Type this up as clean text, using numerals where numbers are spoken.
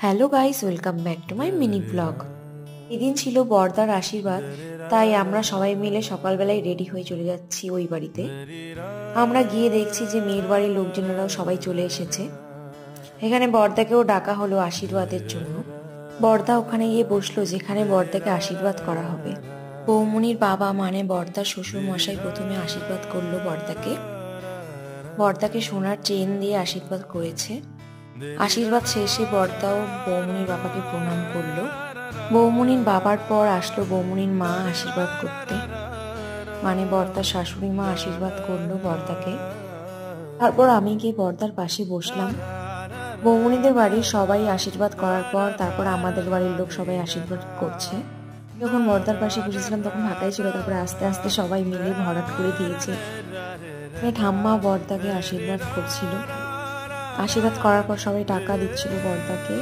Hello guys, welcome back to my mini blog. এদিন ছিল বর্দার আশীর্বাদ, তাই আমরা সবাই মিলে সকালবেলায় রেডি হয়ে চলে যাচ্ছি ওই বাড়িতে। আমরা গিয়ে দেখছি যে মেয়ের বাড়ির লোকজনেরাও সবাই চলে এসেছে। এখানে বর্দাকেও ডাকা হলো আশীর্বাদের জন্য। বর্দা ওখানে গিয়ে বসলো যেখানে বর্দাকে আশীর্বাদ করা হবে। বৌমনির বাবা মানে বর্দার শ্বশুর মশাই প্রথমে আশীর্বাদ করলো বর্দাকে। বর্দাকে সোনার চেন দিয়ে আশীর্বাদ করেছে। আশীর্বাদ শেষে বর্দাও বৌমনির বাবাকে প্রণাম করলো। বৌমনির বাবার পর আসলো বৌমনির মা আশীর্বাদ করতে, মানে বর্দার শাশুড়ি মা আশীর্বাদ করলো বর্দাকে। তারপর আমি গিয়ে বর্দার পাশে বসলাম। বৌমনিদের বাড়ির সবাই আশীর্বাদ করার পর তারপর আমাদের বাড়ির লোক সবাই আশীর্বাদ করছে। যখন বর্দার পাশে বসেছিলাম তখন ফাঁকাই ছিল, তারপরে আস্তে আস্তে সবাই মিলে ভরাট করে দিয়েছে। ঠাম্মা বর্দাকে আশীর্বাদ করছিল। আশীর্বাদ করার পর সবাই টাকা দিচ্ছিল বর্দাকে।